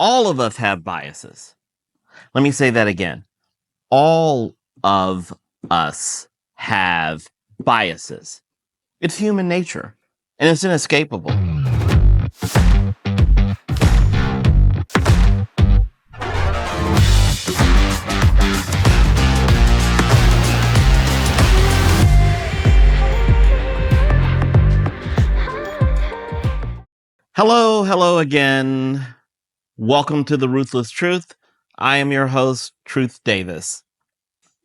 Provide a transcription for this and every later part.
All of us have biases. Let me say that again. All of us have biases. It's human nature, and it's inescapable. Hello again. Welcome to the Ruthless Truth. I am your host, Truth Davis.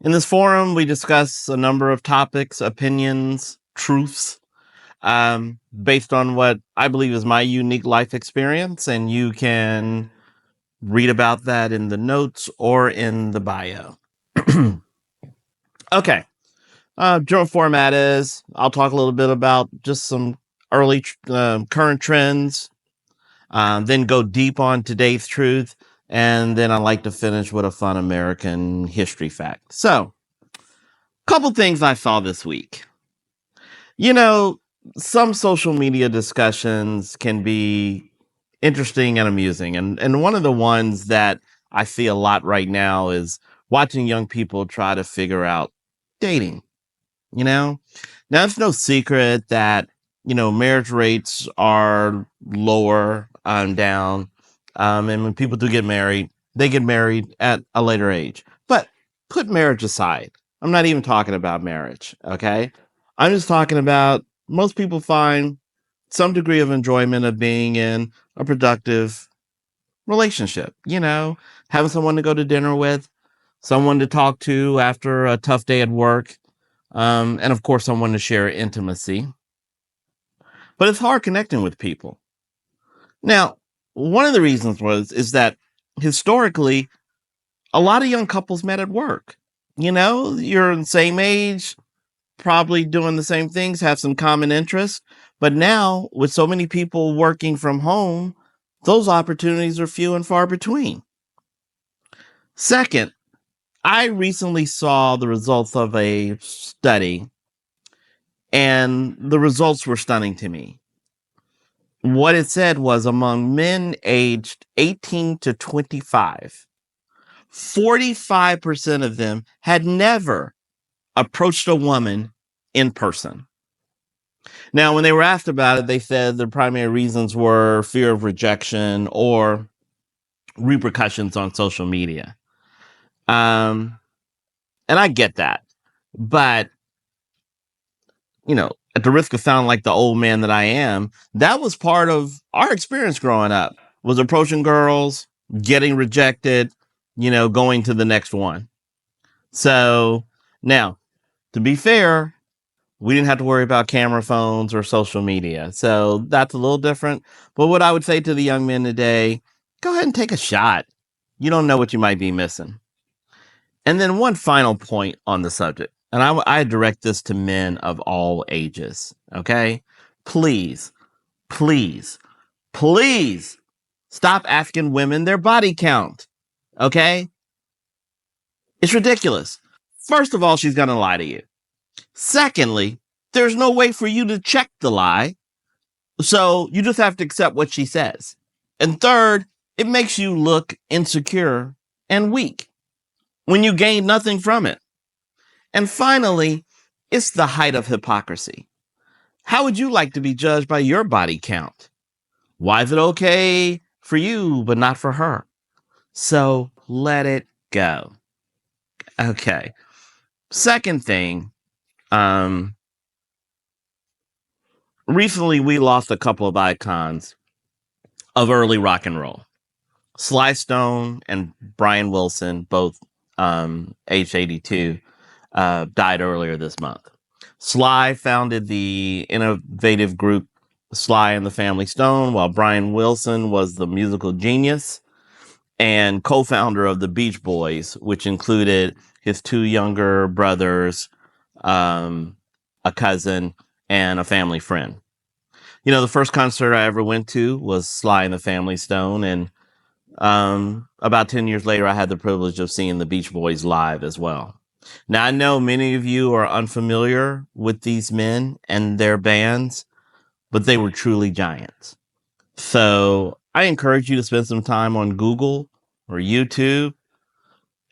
In this forum, we discuss a number of topics, opinions, truths, based on what I believe is my unique life experience, and you can read about that in the notes or in the bio. Okay. General format is I'll talk a little bit about just some early current trends, then go deep on today's truth, and then I like to finish with a fun American history fact. So, couple things I saw this week. You know, some social media discussions can be interesting and amusing, and one of the ones that I see a lot right now is watching young people try to figure out dating. Now it's no secret that marriage rates are lower down, and when people do get married, they get married at a later age. But put marriage aside. I'm not even talking about marriage, okay? I'm just talking about most people find some degree of enjoyment of being in a productive relationship. Having someone to go to dinner with, someone to talk to after a tough day at work, and of course, someone to share intimacy. But it's hard connecting with people. Now, one of the reasons is that historically, a lot of young couples met at work. You're the same age, probably doing the same things, have some common interests. But now, with so many people working from home, those opportunities are few and far between. Second, I recently saw the results of a study, and the results were stunning to me. What it said was among men aged 18 to 25, 45% of them had never approached a woman in person. Now, when they were asked about it, they said the primary reasons were fear of rejection or repercussions on social media. And I get that. But, at the risk of sounding like the old man that I am, that was part of our experience growing up, was approaching girls, getting rejected, going to the next one. So now, to be fair, we didn't have to worry about camera phones or social media. So that's a little different. But what I would say to the young men today, go ahead and take a shot. You don't know what you might be missing. And then one final point on the subject, and I direct this to men of all ages, okay? Please stop asking women their body count, okay? It's ridiculous. First of all, she's going to lie to you. Secondly, there's no way for you to check the lie, so you just have to accept what she says. And third, it makes you look insecure and weak when you gain nothing from it. And finally, it's the height of hypocrisy. How would you like to be judged by your body count? Why is it okay for you, but not for her? So let it go. Okay. Second thing, recently we lost a couple of icons of early rock and roll. Sly Stone and Brian Wilson, both aged 82, died earlier this month. Sly founded the innovative group Sly and the Family Stone, while Brian Wilson was the musical genius and co-founder of the Beach Boys, which included his two younger brothers, a cousin, and a family friend. The first concert I ever went to was Sly and the Family Stone, and about 10 years later, I had the privilege of seeing the Beach Boys live as well. Now, I know many of you are unfamiliar with these men and their bands, but they were truly giants. So I encourage you to spend some time on Google or YouTube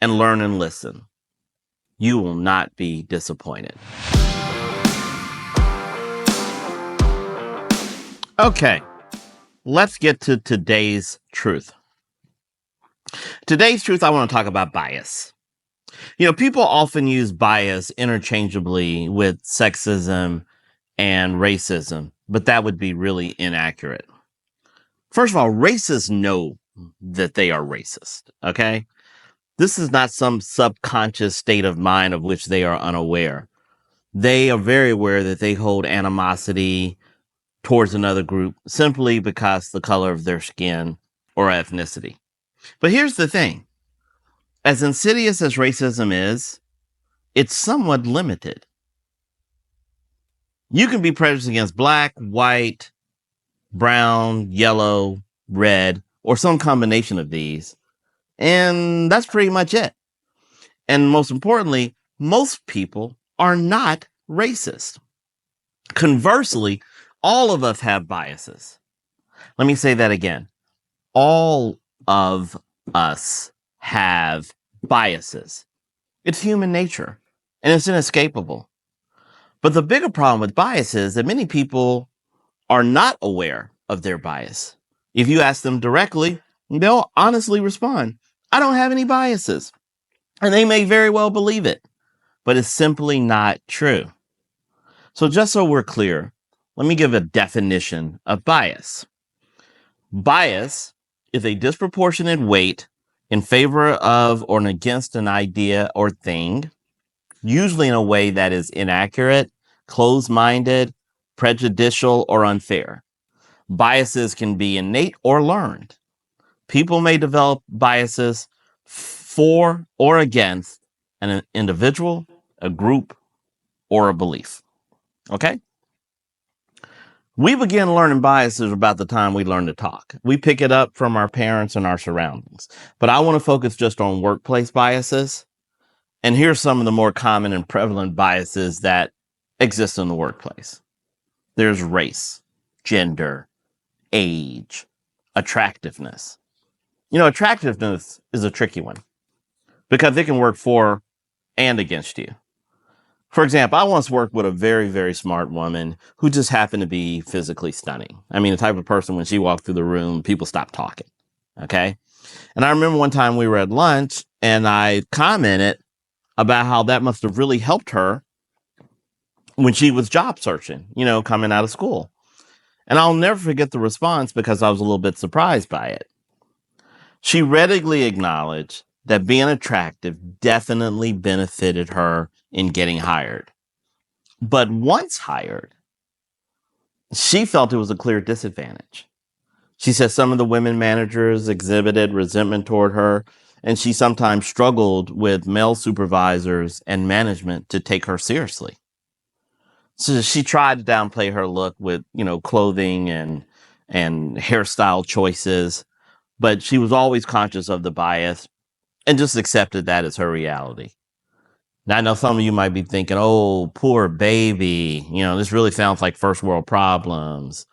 and learn and listen. You will not be disappointed. Okay, let's get to today's truth. Today's truth, I want to talk about bias. People often use bias interchangeably with sexism and racism, but that would be really inaccurate. First of all, racists know that they are racist, okay? This is not some subconscious state of mind of which they are unaware. They are very aware that they hold animosity towards another group simply because the color of their skin or ethnicity. But here's the thing. As insidious as racism is, it's somewhat limited. You can be prejudiced against black, white, brown, yellow, red, or some combination of these. And that's pretty much it. And most importantly, most people are not racist. Conversely, all of us have biases. Let me say that again. All of us have biases. It's human nature, and it's inescapable. But the bigger problem with bias is that many people are not aware of their bias. If you ask them directly, they'll honestly respond, I don't have any biases. And they may very well believe it, but it's simply not true. So just so we're clear, let me give a definition of bias. Bias is a disproportionate weight in favor of or against an idea or thing, usually in a way that is inaccurate, closed-minded, prejudicial, or unfair. Biases can be innate or learned. People may develop biases for or against an individual, a group, or a belief. Okay? We begin learning biases about the time we learn to talk. We pick it up from our parents and our surroundings. But I want to focus just on workplace biases. And here's some of the more common and prevalent biases that exist in the workplace. There's race, gender, age, attractiveness. Attractiveness is a tricky one because it can work for and against you. For example, I once worked with a very, very smart woman who just happened to be physically stunning. I mean, the type of person when she walked through the room, people stopped talking. Okay. And I remember one time we were at lunch and I commented about how that must have really helped her when she was job searching, coming out of school. And I'll never forget the response because I was a little bit surprised by it. She readily acknowledged that being attractive definitely benefited her in getting hired. But once hired, she felt it was a clear disadvantage. She said some of the women managers exhibited resentment toward her, and she sometimes struggled with male supervisors and management to take her seriously. So she tried to downplay her look with, clothing and hairstyle choices, but she was always conscious of the bias and just accepted that as her reality. Now, I know some of you might be thinking, oh, poor baby. This really sounds like first world problems.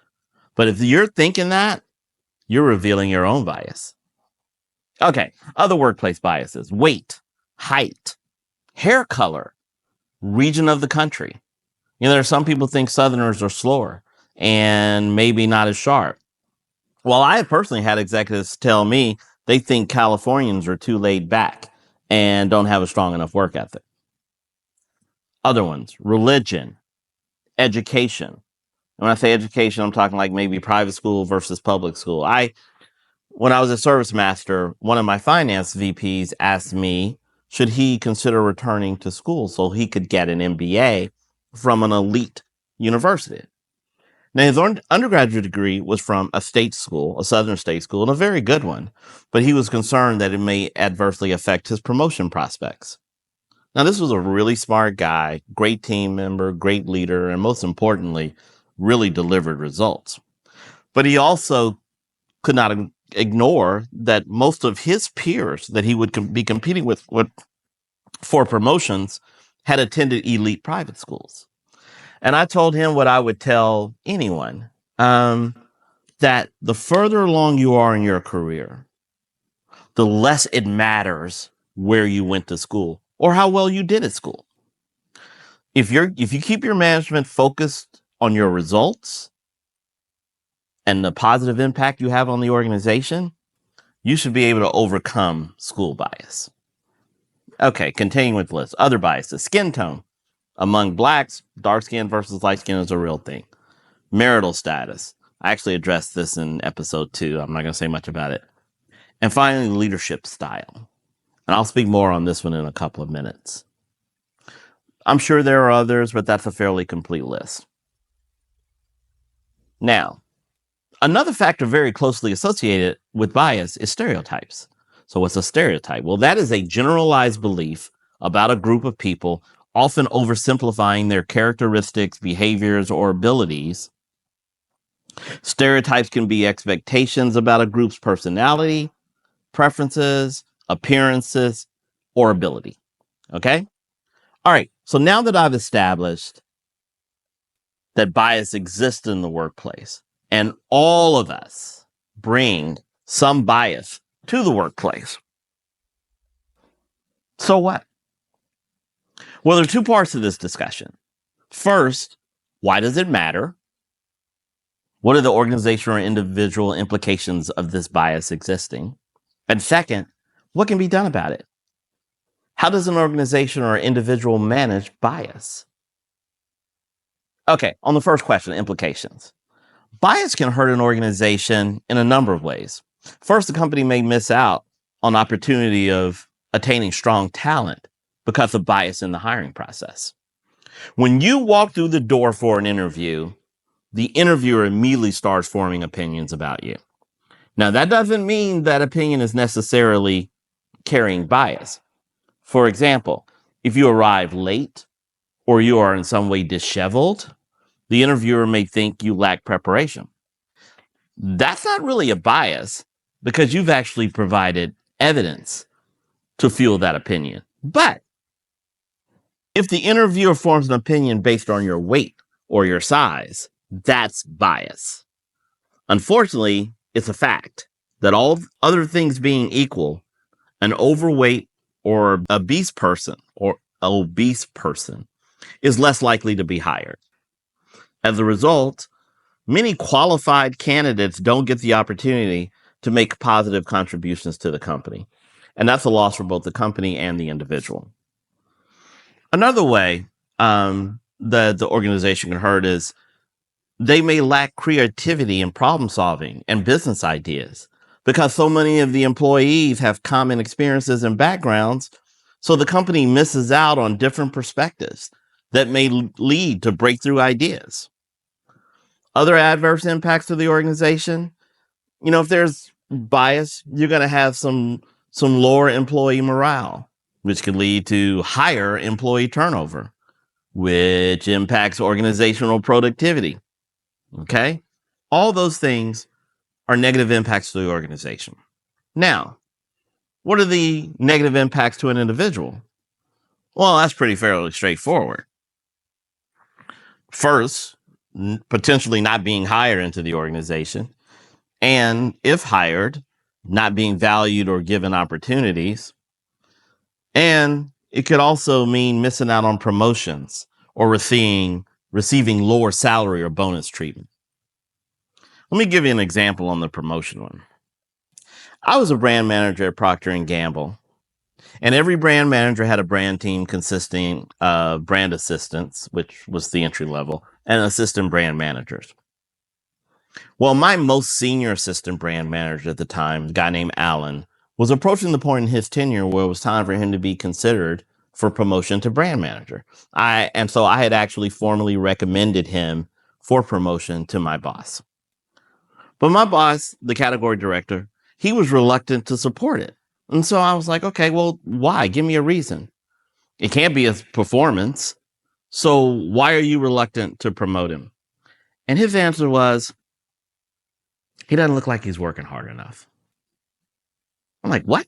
But if you're thinking that, you're revealing your own bias. Okay, other workplace biases: weight, height, hair color, region of the country. There are some people think Southerners are slower and maybe not as sharp. Well, I have personally had executives tell me they think Californians are too laid back and don't have a strong enough work ethic. Other ones: religion, education. And when I say education, I'm talking like maybe private school versus public school. When I was a service master, one of my finance VPs asked me, should he consider returning to school so he could get an MBA from an elite university. Now, his undergraduate degree was from a state school, a Southern state school, and a very good one, but he was concerned that it may adversely affect his promotion prospects. Now, this was a really smart guy, great team member, great leader, and most importantly, really delivered results. But he also could not ignore that most of his peers that he would be competing with for promotions had attended elite private schools. And I told him what I would tell anyone. that the further along you are in your career, the less it matters where you went to school or how well you did at school. If you keep your management focused on your results and the positive impact you have on the organization, you should be able to overcome school bias. Okay, continuing with the list. Other biases. Skin tone. Among blacks, dark skin versus light skin is a real thing. Marital status. I actually addressed this in episode 2. I'm not going to say much about it. And finally, leadership style. And I'll speak more on this one in a couple of minutes. I'm sure there are others, but that's a fairly complete list. Now, another factor very closely associated with bias is stereotypes. So what's a stereotype? Well, that is a generalized belief about a group of people, often oversimplifying their characteristics, behaviors, or abilities. Stereotypes can be expectations about a group's personality, preferences, appearances, or ability. Okay? All right. So now that I've established that bias exists in the workplace, and all of us bring some bias to the workplace, so what? Well, there are two parts to this discussion. First, why does it matter? What are the organizational or individual implications of this bias existing? And second, what can be done about it? How does an organization or individual manage bias? Okay, on the first question, implications. Bias can hurt an organization in a number of ways. First, the company may miss out on opportunity of attaining strong talent because of bias in the hiring process. When you walk through the door for an interview, the interviewer immediately starts forming opinions about you. Now, that doesn't mean that opinion is necessarily carrying bias. For example, if you arrive late or you are in some way disheveled, the interviewer may think you lack preparation. That's not really a bias because you've actually provided evidence to fuel that opinion. But if the interviewer forms an opinion based on your weight or your size, that's bias. Unfortunately, it's a fact that all other things being equal, an overweight or obese person is less likely to be hired. As a result, many qualified candidates don't get the opportunity to make positive contributions to the company. And that's a loss for both the company and the individual. Another way that the organization can hurt is they may lack creativity and problem solving and business ideas because so many of the employees have common experiences and backgrounds. So the company misses out on different perspectives that may lead to breakthrough ideas. Other adverse impacts to the organization, if there's bias, you're going to have some lower employee morale, which can lead to higher employee turnover, which impacts organizational productivity. Okay? All those things are negative impacts to the organization. Now, what are the negative impacts to an individual? Well, that's pretty fairly straightforward. First, potentially not being hired into the organization. And if hired, not being valued or given opportunities. And it could also mean missing out on promotions or receiving lower salary or bonus treatment. Let me give you an example on the promotion one. I was a brand manager at Procter & Gamble, and every brand manager had a brand team consisting of brand assistants, which was the entry level, and assistant brand managers. Well, my most senior assistant brand manager at the time, a guy named Alan, was approaching the point in his tenure where it was time for him to be considered for promotion to brand manager. So I had actually formally recommended him for promotion to my boss. But my boss, the category director, he was reluctant to support it. And so I was like, okay, well, why? Give me a reason. It can't be a performance. So why are you reluctant to promote him? And his answer was, he doesn't look like he's working hard enough. I'm like, what?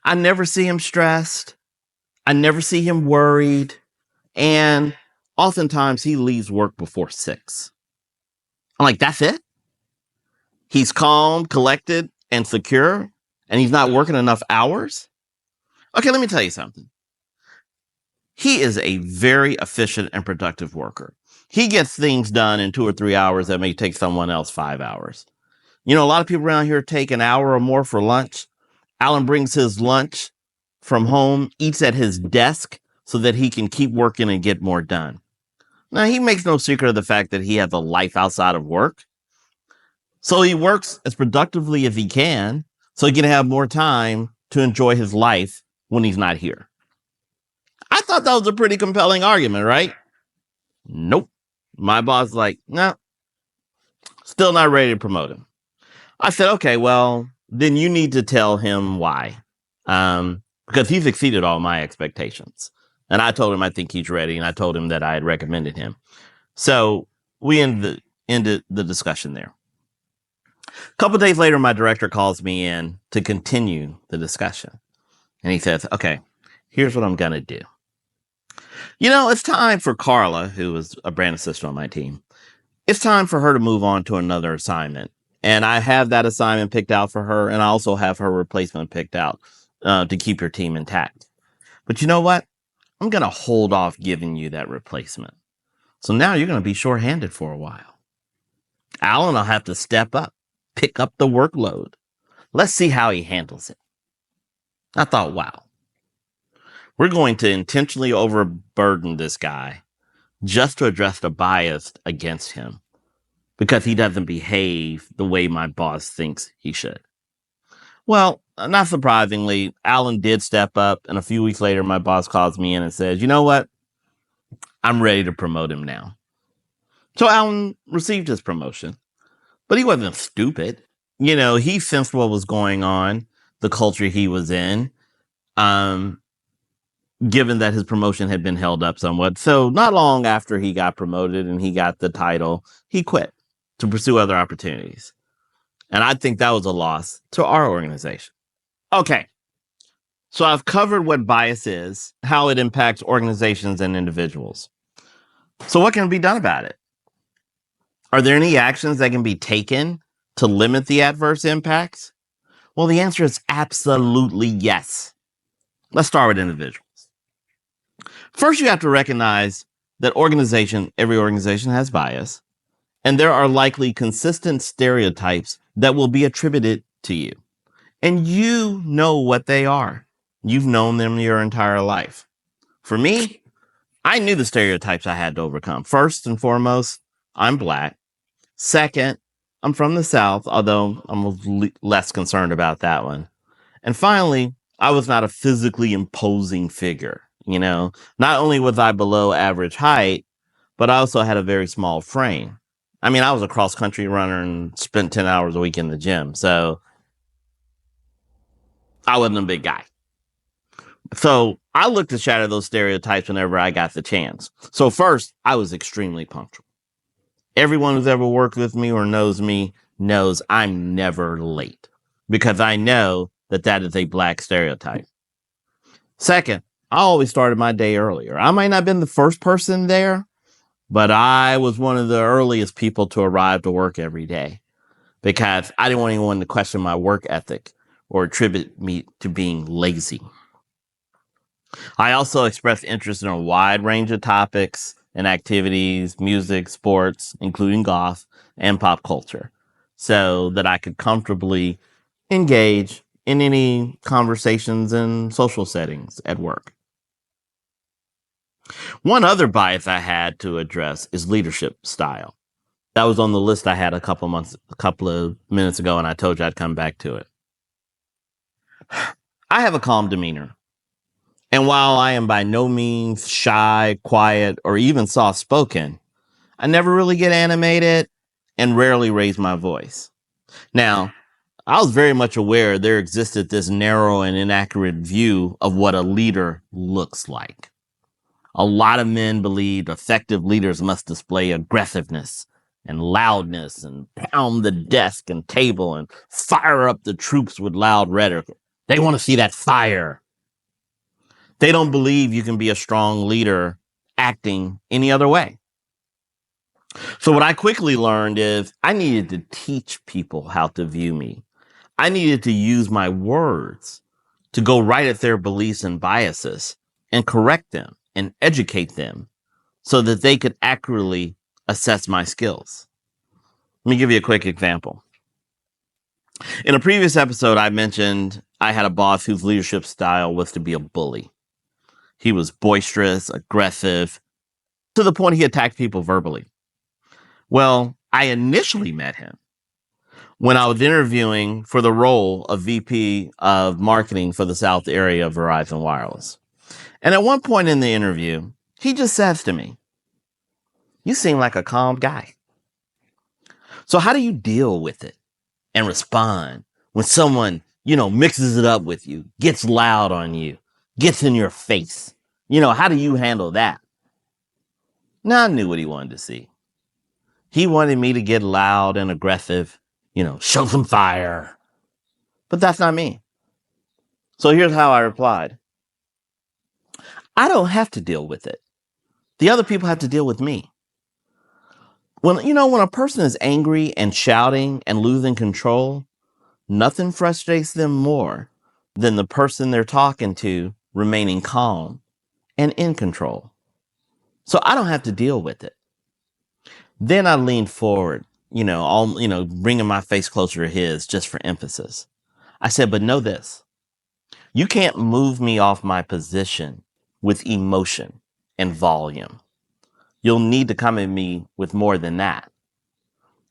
I never see him stressed. I never see him worried. And oftentimes he leaves work before 6. I'm like, that's it? He's calm, collected, and secure, and he's not working enough hours? Okay, let me tell you something. He is a very efficient and productive worker. He gets things done in 2 or 3 hours that may take someone else 5 hours. You know, a lot of people around here take an hour or more for lunch. Alan brings his lunch from home, eats at his desk so that he can keep working and get more done. Now, he makes no secret of the fact that he has a life outside of work. So he works as productively as he can so he can have more time to enjoy his life when he's not here. I thought that was a pretty compelling argument, right? Nope. My boss is like, no, still not ready to promote him. I said, okay, well, then you need to tell him why. Because he's exceeded all my expectations. And I told him I think he's ready, and I told him that I had recommended him. So we ended the discussion there. A couple of days later, my director calls me in to continue the discussion. And he says, okay, here's what I'm going to do. You know, it's time for Carla, who was a brand assistant on my team. It's time for her to move on to another assignment. And I have that assignment picked out for her. And I also have her replacement picked out to keep your team intact. But you know what? I'm going to hold off giving you that replacement. So now you're going to be shorthanded for a while. Alan will have to step up, pick up the workload. Let's see how he handles it. I thought, wow, we're going to intentionally overburden this guy just to address the bias against him because he doesn't behave the way my boss thinks he should. Well, not surprisingly, Alan did step up, and a few weeks later, my boss calls me in and says, you know what? I'm ready to promote him now. So Alan received his promotion, but he wasn't stupid. You know, he sensed what was going on, the culture he was in, given that his promotion had been held up somewhat. So not long after he got promoted and he got the title, he quit to pursue other opportunities. And I think that was a loss to our organization. Okay. So I've covered what bias is, how it impacts organizations and individuals. So what can be done about it? Are there any actions that can be taken to limit the adverse impacts? Well, the answer is absolutely yes. Let's start with individuals. First, you have to recognize that every organization has bias, and there are likely consistent stereotypes that will be attributed to you. And you know what they are. You've known them your entire life. For me, I knew the stereotypes I had to overcome. First and foremost, I'm Black. Second, I'm from the South, although I'm less concerned about that one. And finally, I was not a physically imposing figure. You know, not only was I below average height, but I also had a very small frame. I mean, I was a cross-country runner and spent 10 hours a week in the gym. So I wasn't a big guy. So I looked to shatter those stereotypes whenever I got the chance. So first, I was extremely punctual. Everyone who's ever worked with me or knows me knows I'm never late because I know that is a Black stereotype. Second, I always started my day earlier. I might not have been the first person there, but I was one of the earliest people to arrive to work every day because I didn't want anyone to question my work ethic or attribute me to being lazy. I also expressed interest in a wide range of topics and activities, music, sports, including golf and pop culture, so that I could comfortably engage in any conversations and social settings at work. One other bias I had to address is leadership style. That was on the list I had a couple of minutes ago, and I told you I'd come back to it. I have a calm demeanor. And while I am by no means shy, quiet, or even soft-spoken, I never really get animated and rarely raise my voice. Now, I was very much aware there existed this narrow and inaccurate view of what a leader looks like. A lot of men believed effective leaders must display aggressiveness and loudness and pound the desk and table and fire up the troops with loud rhetoric. They want to see that fire. They don't believe you can be a strong leader acting any other way. So what I quickly learned is I needed to teach people how to view me. I needed to use my words to go right at their beliefs and biases and correct them and educate them so that they could accurately assess my skills. Let me give you a quick example. In a previous episode, I mentioned I had a boss whose leadership style was to be a bully. He was boisterous, aggressive, to the point he attacked people verbally. Well, I initially met him when I was interviewing for the role of VP of marketing for the South area of Verizon Wireless. And at one point in the interview, he just says to me, "You seem like a calm guy." So how do you deal with it and respond when someone, mixes it up with you, gets loud on you, gets in your face? How do you handle that? Now I knew what he wanted to see. He wanted me to get loud and aggressive, show some fire. But that's not me. So here's how I replied. I don't have to deal with it. The other people have to deal with me. When a person is angry and shouting and losing control, nothing frustrates them more than the person they're talking to remaining calm and in control. So I don't have to deal with it. Then I leaned forward, bringing my face closer to his just for emphasis. I said, but know this, you can't move me off my position with emotion and volume. You'll need to come at me with more than that.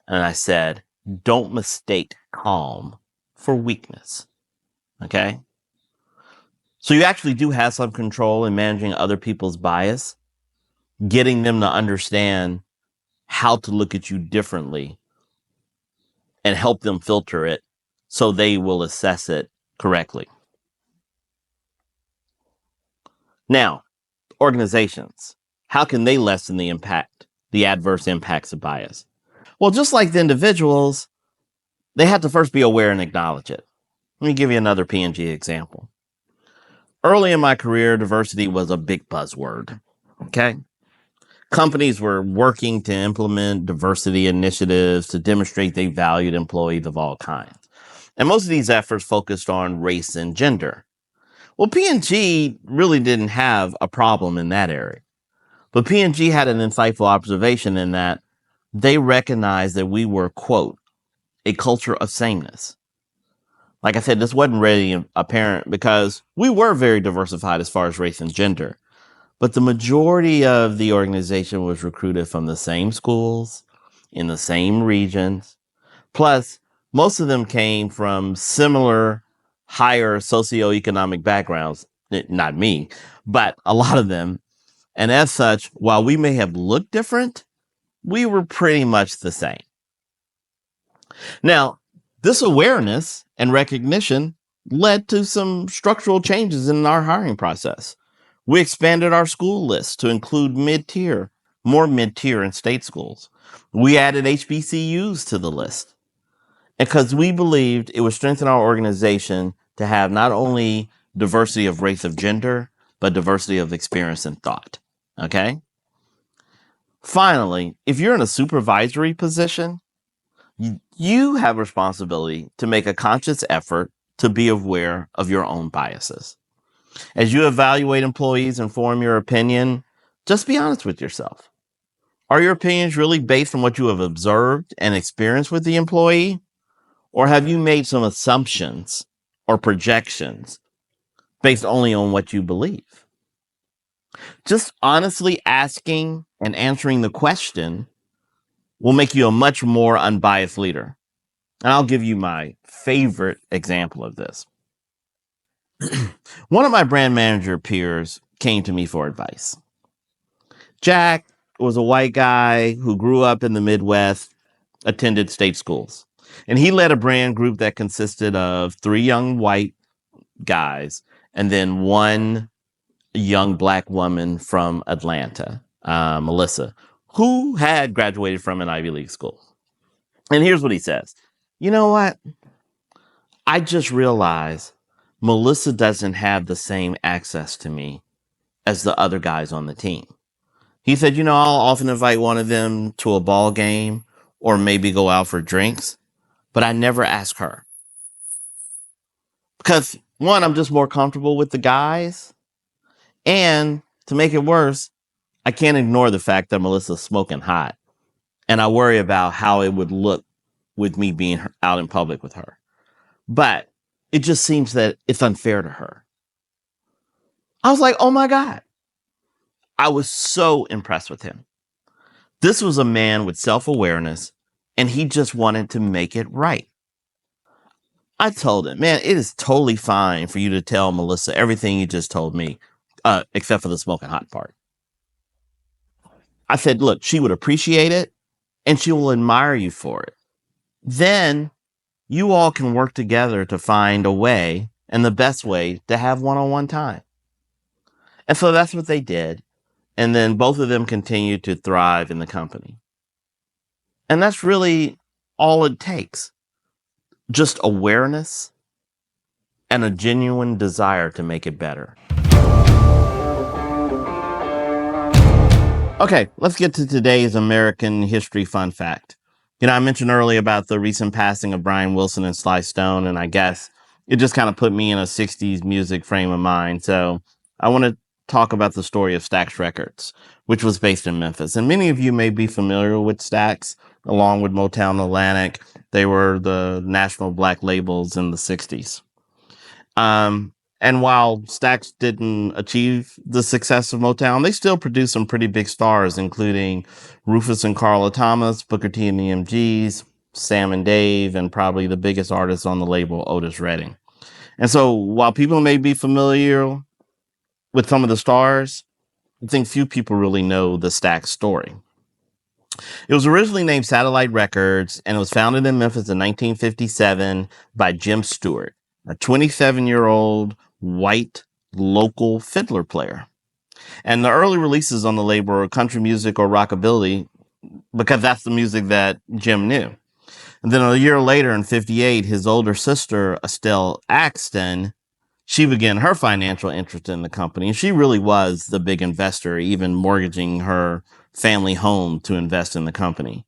And I said, don't mistake calm for weakness. Okay? So you actually do have some control in managing other people's bias, getting them to understand how to look at you differently and help them filter it so they will assess it correctly. Now, organizations, how can they lessen the adverse impacts of bias? Well, just like the individuals, they have to first be aware and acknowledge it. Let me give you another P&G example. Early in my career, diversity was a big buzzword. Okay? Companies were working to implement diversity initiatives to demonstrate they valued employees of all kinds. And most of these efforts focused on race and gender. Well, P&G really didn't have a problem in that area. But P&G had an insightful observation in that they recognized that we were, quote, a culture of sameness. Like I said, this wasn't really apparent because we were very diversified as far as race and gender. But the majority of the organization was recruited from the same schools, in the same regions. Plus, most of them came from similar higher socioeconomic backgrounds. Not me, but a lot of them. And as such, while we may have looked different, we were pretty much the same. Now, this awareness and recognition led to some structural changes in our hiring process. We expanded our school list to include more mid-tier and state schools. We added HBCUs to the list because we believed it would strengthen our organization to have not only diversity of race of gender, but diversity of experience and thought. Okay? Finally, if you're in a supervisory position, you have responsibility to make a conscious effort to be aware of your own biases. As you evaluate employees and form your opinion, just be honest with yourself. Are your opinions really based on what you have observed and experienced with the employee? Or have you made some assumptions or projections based only on what you believe? Just honestly asking and answering the question will make you a much more unbiased leader. And I'll give you my favorite example of this. One of my brand manager peers came to me for advice. Jack was a white guy who grew up in the Midwest, attended state schools, and he led a brand group that consisted of 3 young white guys and then 1 young black woman from Atlanta, Melissa, who had graduated from an Ivy League school. And here's what he says. You know what? I just realized Melissa doesn't have the same access to me as the other guys on the team. He said, I'll often invite one of them to a ball game or maybe go out for drinks, but I never ask her. Because, one, I'm just more comfortable with the guys. And to make it worse, I can't ignore the fact that Melissa's smoking hot. And I worry about how it would look with me being out in public with her. But it just seems that it's unfair to her. I was like, oh my God. I was so impressed with him. This was a man with self-awareness, and he just wanted to make it right. I told him, man, it is totally fine for you to tell Melissa everything you just told me, except for the smoking hot part. I said, look, she would appreciate it, and she will admire you for it. Then you all can work together to find a way, and the best way, to have one-on-one time. And so that's what they did. And then both of them continued to thrive in the company. And that's really all it takes. Just awareness and a genuine desire to make it better. Okay, let's get to today's American history fun fact. I mentioned earlier about the recent passing of Brian Wilson and Sly Stone, and I guess it just kind of put me in a 60s music frame of mind. So I want to talk about the story of Stax Records, which was based in Memphis. And many of you may be familiar with Stax, along with Motown Atlantic. They were the national black labels in the 60s. And while Stax didn't achieve the success of Motown, they still produced some pretty big stars, including Rufus and Carla Thomas, Booker T and the MGs, Sam and Dave, and probably the biggest artist on the label, Otis Redding. And so while people may be familiar with some of the stars, I think few people really know the Stax story. It was originally named Satellite Records, and it was founded in Memphis in 1957 by Jim Stewart, a 27-year-old white local fiddler player. And the early releases on the label were country music or rockabilly, because that's the music that Jim knew. And then a year later, in 58, his older sister, Estelle Axton, she began her financial interest in the company. And she really was the big investor, even mortgaging her family home to invest in the company.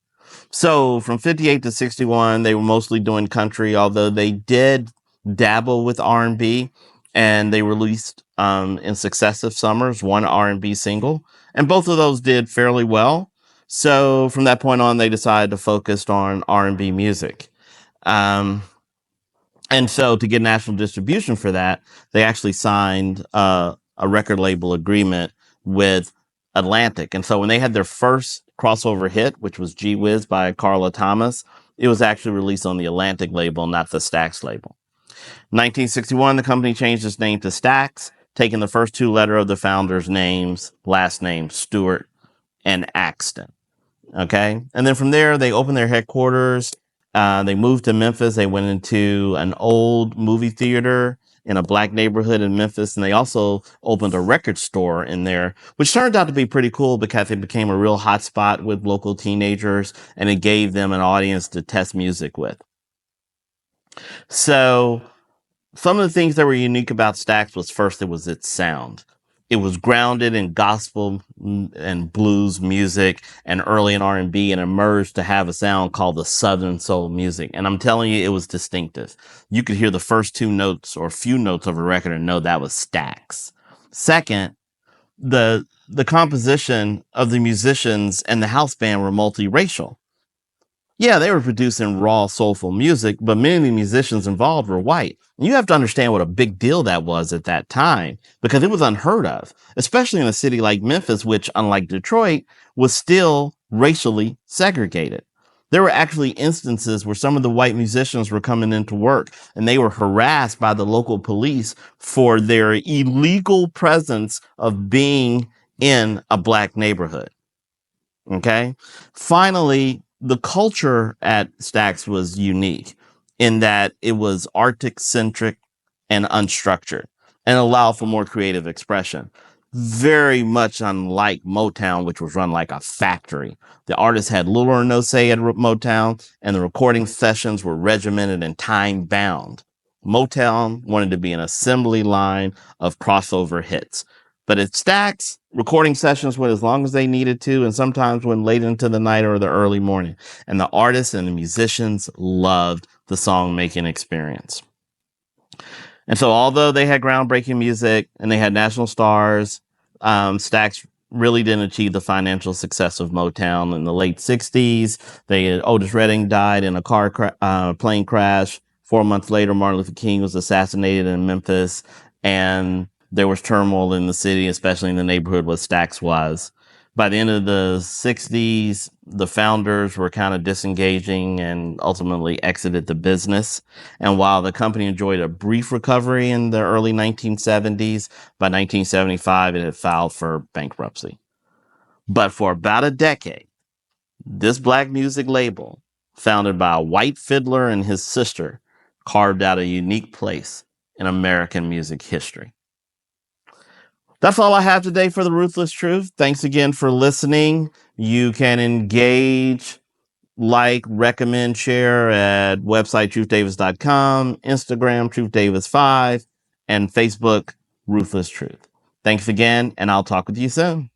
So from 58 to 61, they were mostly doing country, although they did dabble with R&B, and they released in successive summers one R&B single, and both of those did fairly well. So from that point on, they decided to focus on R&B music. And so to get national distribution for that, they actually signed a record label agreement with Atlantic. And so when they had their first crossover hit, which was Gee Whiz by Carla Thomas, it was actually released on the Atlantic label, not the Stax label. 1961, the company changed its name to Stax, taking the first two letters of the founders' names, last name Stewart and Axton. Okay. And then from there, they opened their headquarters. They moved to Memphis. They went into an old movie theater in a black neighborhood in Memphis. And they also opened a record store in there, which turned out to be pretty cool because it became a real hot spot with local teenagers, and it gave them an audience to test music with. So some of the things that were unique about Stax was, first, it was its sound. It was grounded in gospel and blues music and early in R&B, and emerged to have a sound called the Southern soul music. And I'm telling you, it was distinctive. You could hear the first two notes or few notes of a record and know that was Stax. Second, the composition of the musicians and the house band were multiracial. Yeah, they were producing raw, soulful music, but many of the musicians involved were white. And you have to understand what a big deal that was at that time, because it was unheard of, especially in a city like Memphis, which, unlike Detroit, was still racially segregated. There were actually instances where some of the white musicians were coming into work and they were harassed by the local police for their illegal presence of being in a black neighborhood. Okay. Finally, the culture at Stax was unique in that it was artistic centric and unstructured, and allowed for more creative expression. Very much unlike Motown, which was run like a factory. The artists had little or no say at Motown, and the recording sessions were regimented and time bound. Motown wanted to be an assembly line of crossover hits. But at Stax, recording sessions went as long as they needed to, and sometimes went late into the night or the early morning. And the artists and the musicians loved the song making experience. And so, although they had groundbreaking music and they had national stars, Stax really didn't achieve the financial success of Motown in the late 60s. Otis Redding died in a plane crash. 4 months later, Martin Luther King was assassinated in Memphis, and there was turmoil in the city, especially in the neighborhood where Stax was. By the end of the 60s, the founders were kind of disengaging and ultimately exited the business. And while the company enjoyed a brief recovery in the early 1970s, by 1975, it had filed for bankruptcy. But for about a decade, this black music label, founded by a white fiddler and his sister, carved out a unique place in American music history. That's all I have today for the Ruthless Truth. Thanks again for listening. You can engage, like, recommend, share at website truthdavis.com, Instagram truthdavis5, and Facebook Ruthless Truth. Thanks again, and I'll talk with you soon.